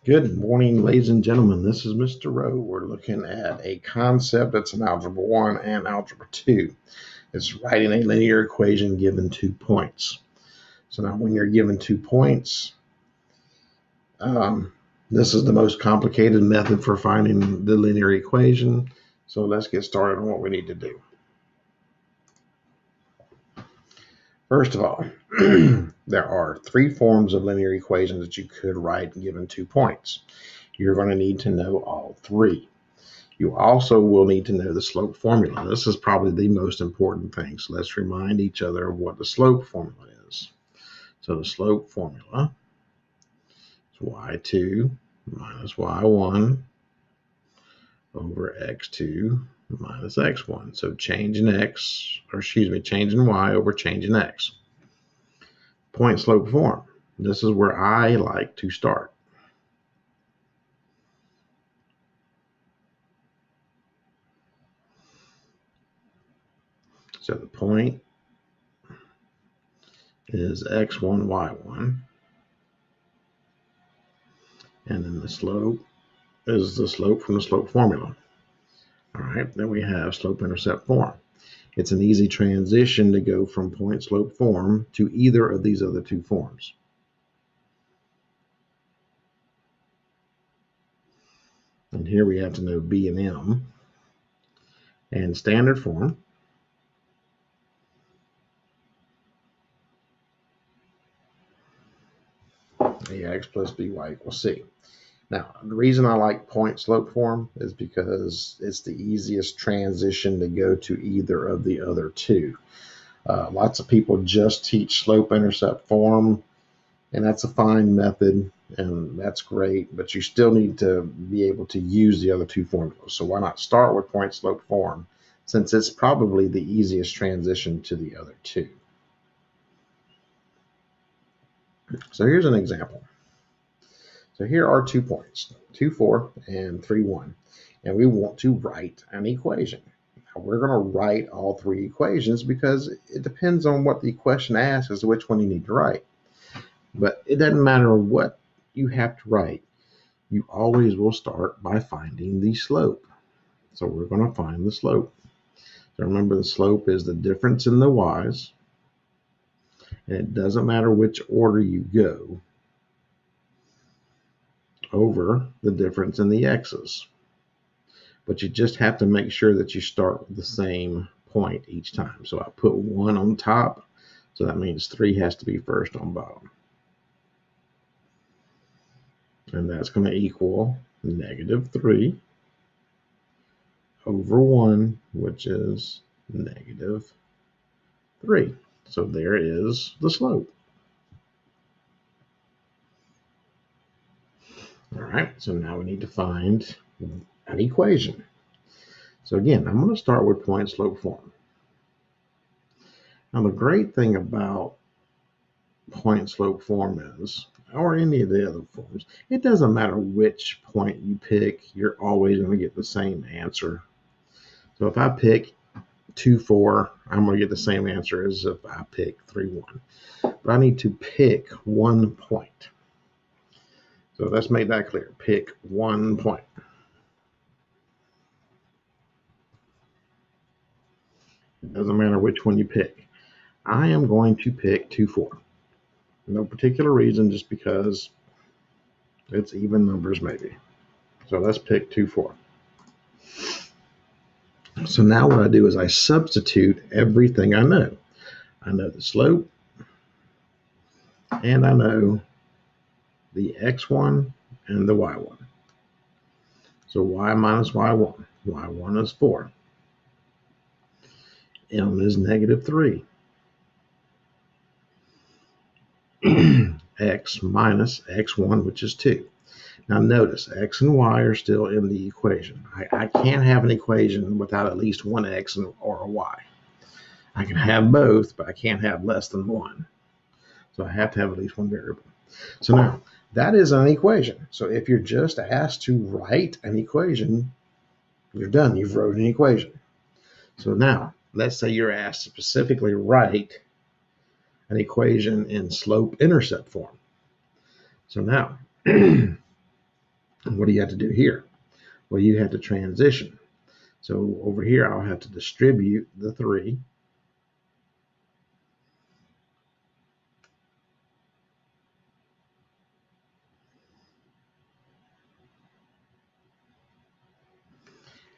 Good morning, ladies and gentlemen. This is Mr. Rowe. We're looking at a concept that's in Algebra 1 and Algebra 2. It's writing a linear equation given 2 points. So now when you're given 2 points, this is the most complicated method for finding the linear equation. So let's get started on what we need to do. First of all, there are three forms of linear equations that you could write given 2 points. You're going to need to know all three. You also will need to know the slope formula. This is probably the most important thing. So let's remind each other of what the slope formula is. So the slope formula is y2 minus y1 over x2 minus x1. So change in change in y over change in x. Point slope form. This is where I like to start. So the point is x1, y1. And then the slope is the slope from the slope formula. All right, then we have slope-intercept form. It's an easy transition to go from point slope form to either of these other two forms. And here we have to know B and M. And standard form AX plus BY equals C. Now, the reason I like point slope form is because it's the easiest transition to go to either of the other two. Lots of people just teach slope intercept form, and that's a fine method, and that's great, but you still need to be able to use the other two formulas. So why not start with point slope form, since it's probably the easiest transition to the other two. So here's an example. So here are 2 points, 2, 4, and 3, 1. And we want to write an equation. Now we're going to write all three equations because it depends on what the question asks as to which one you need to write. But it doesn't matter what you have to write. You always will start by finding the slope. So we're going to find the slope. So remember, the slope is the difference in the y's. And it doesn't matter which order you go over the difference in the x's. But you just have to make sure that you start with the same point each time. So I put 1 on top, so that means 3 has to be first on bottom. And that's going to equal -3 over 1, which is -3. So there is the slope. All right, so now we need to find an equation. So again, I'm going to start with point slope form. Now the great thing about point slope form is, or any of the other forms, it doesn't matter which point you pick, you're always going to get the same answer. So if I pick 2, 4, I'm going to get the same answer as if I pick 3, 1. But I need to pick 1 point. So let's make that clear. Pick 1 point. It doesn't matter which one you pick. I am going to pick 2, 4. No particular reason, just because it's even numbers maybe. So let's pick 2, 4. So now what I do is I substitute everything I know. I know the slope, and I know the x1 and the y1. So y minus y1. Y1 is 4. M is -3. X minus x1, which is 2. Now notice, x and y are still in the equation. I can't have an equation without at least one x or a y. I can have both, but I can't have less than one. So I have to have at least one variable. So now, that is an equation. So if you're just asked to write an equation, you're done. You've wrote an equation. So now, let's say you're asked to specifically write an equation in slope-intercept form. So now, What do you have to do here? Well, you have to transition. So over here, I'll have to distribute the 3.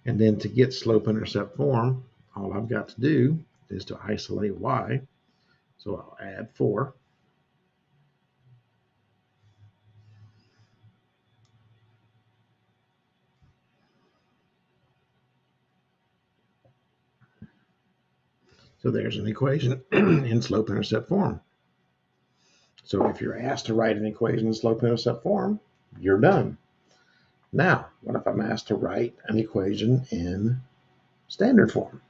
And then to get slope-intercept form, all I've got to do is to isolate y. So I'll add 4. So there's an equation in slope-intercept form. So if you're asked to write an equation in slope-intercept form, you're done. Now, what if I'm asked to write an equation in standard form?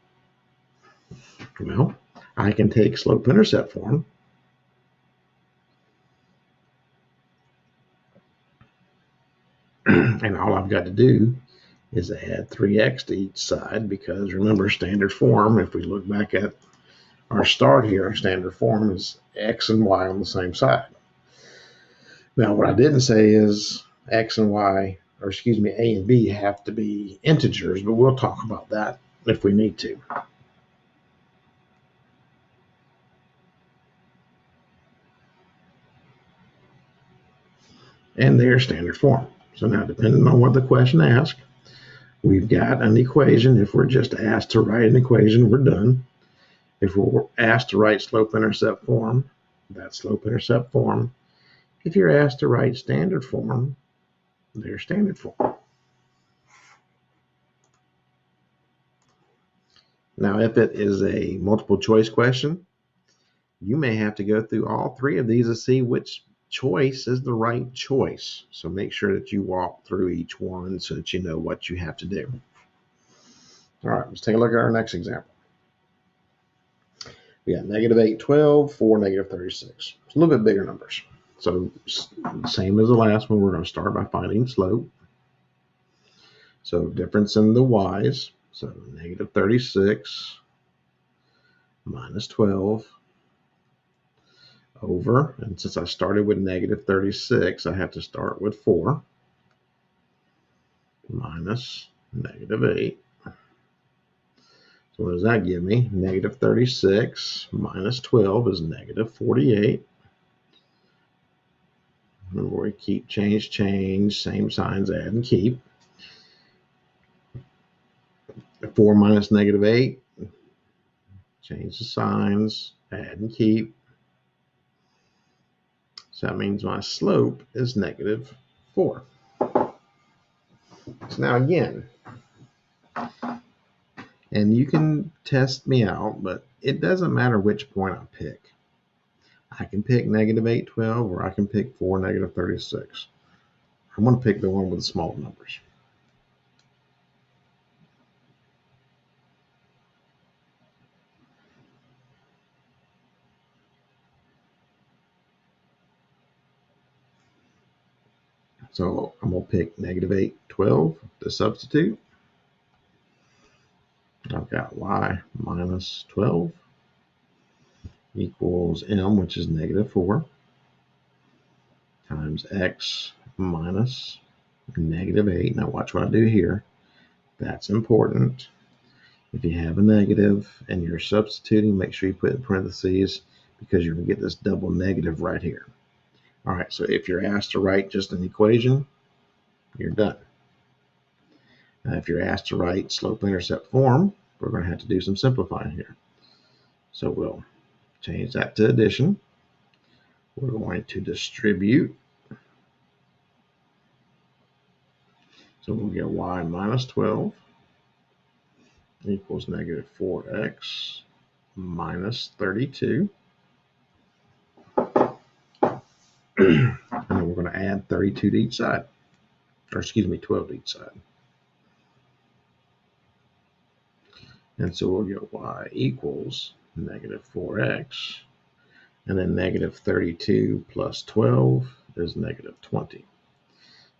Well, I can take slope-intercept form and all I've got to do is add 3x to each side, because remember, standard form, if we look back at our start here, standard form is x and y on the same side. Now, what I didn't say is x and y, or excuse me, a and b have to be integers, but we'll talk about that if we need to. And there's standard form. So now, depending on what the question asks, we've got an equation. If we're just asked to write an equation, we're done. If we're asked to write slope-intercept form, that's slope-intercept form. If you're asked to write standard form, there's standard form. Now, if it is a multiple choice question, you may have to go through all 3 of these to see which choice is the right choice. So make sure that you walk through each one so that you know what you have to do. All right, let's take a look at our next example. We got -8, 12, 4, -36. It's a little bit bigger numbers. So same as the last one, we're going to start by finding slope. So difference in the y's. So -36 minus 12 over, and since I started with -36, I have to start with 4 minus -8. So what does that give me? -36 minus 12 is -48. Remember, we keep, change, same signs, add and keep. 4 minus -8, change the signs, add and keep. So that means my slope is -4. So now again, and you can test me out, but it doesn't matter which point I pick. I can pick -8, 12, or I can pick 4, -36. I'm going to pick the one with the small numbers. So I'm going to pick -8, 12 to substitute. I've got y minus 12 equals m, which is -4, times x minus -8. Now watch what I do here. That's important. If you have a negative and you're substituting, make sure you put in parentheses, because you're going to get this double negative right here. All right, so if you're asked to write just an equation, you're done. Now, if you're asked to write slope-intercept form, we're going to have to do some simplifying here. So we'll change that to addition. We're going to distribute. So we'll get y minus 12 equals -4x minus 32. And then we're going to add 32 to each side, or excuse me, 12 to each side. And so we'll get y equals -4x, and then -32 plus 12 is -20.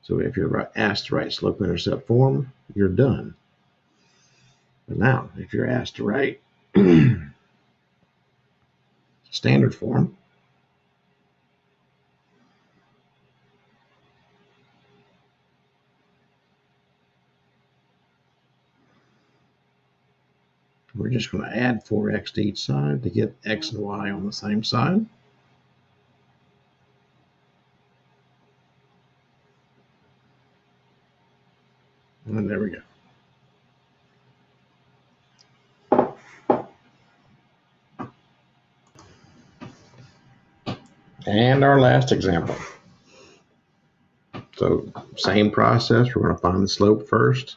So if you're asked to write slope-intercept form, you're done. But now, if you're asked to write standard form, we're just going to add 4x to each side to get x and y on the same side. And there we go. And our last example. So same process, we're going to find the slope first.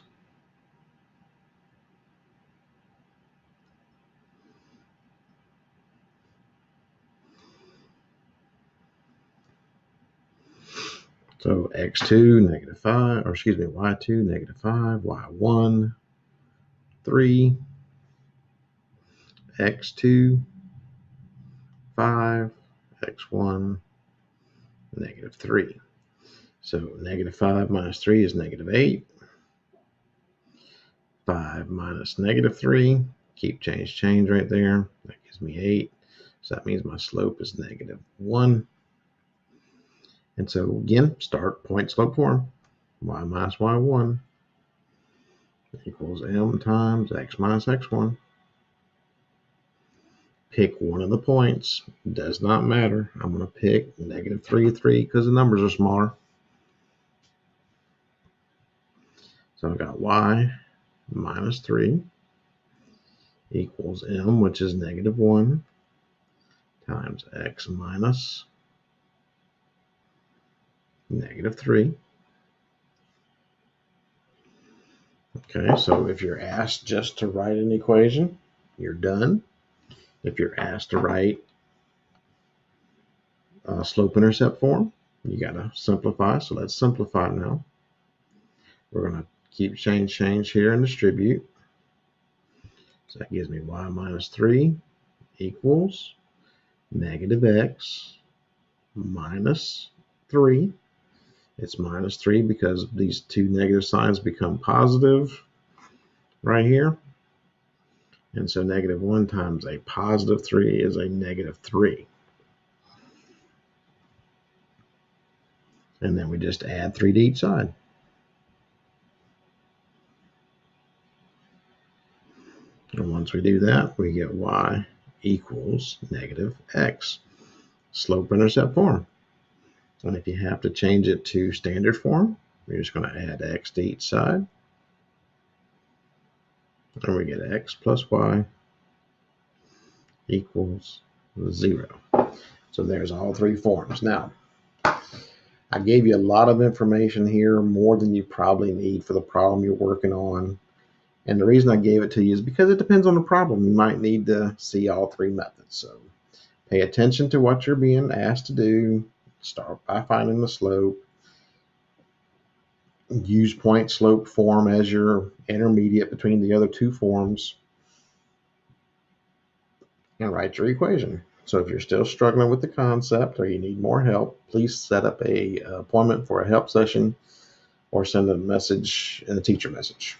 So x2, -5, or excuse me, y2, -5, y1, 3, x2, 5, x1, -3. So -5 minus 3 is -8. 5 minus -3, keep change right there. That gives me 8. So that means my slope is -1. And so again, start point slope form. Y minus y1 equals m times x minus x1. Pick one of the points. Does not matter. I'm going to pick -3, 3 because the numbers are smaller. So I've got y minus 3 equals m, which is -1, times x minus -3. Okay, so if you're asked just to write an equation, you're done. If you're asked to write a slope-intercept form, you got to simplify. So let's simplify now. We're going to keep change here and distribute. So that gives me y minus 3 equals -x minus 3. It's minus 3 because these two negative signs become positive right here. And so -1 times a positive 3 is a -3. And then we just add 3 to each side. And once we do that, we get y equals -x, slope-intercept form. And if you have to change it to standard form, we're just going to add x to each side. And we get x plus y equals 0. So there's all three forms. Now, I gave you a lot of information here, more than you probably need for the problem you're working on. And the reason I gave it to you is because it depends on the problem. You might need to see all three methods. So pay attention to what you're being asked to do. Start by finding the slope. Use point slope form as your intermediate between the other two forms. And write your equation. So if you're still struggling with the concept or you need more help, please set up an appointment for a help session or send a message in the teacher message.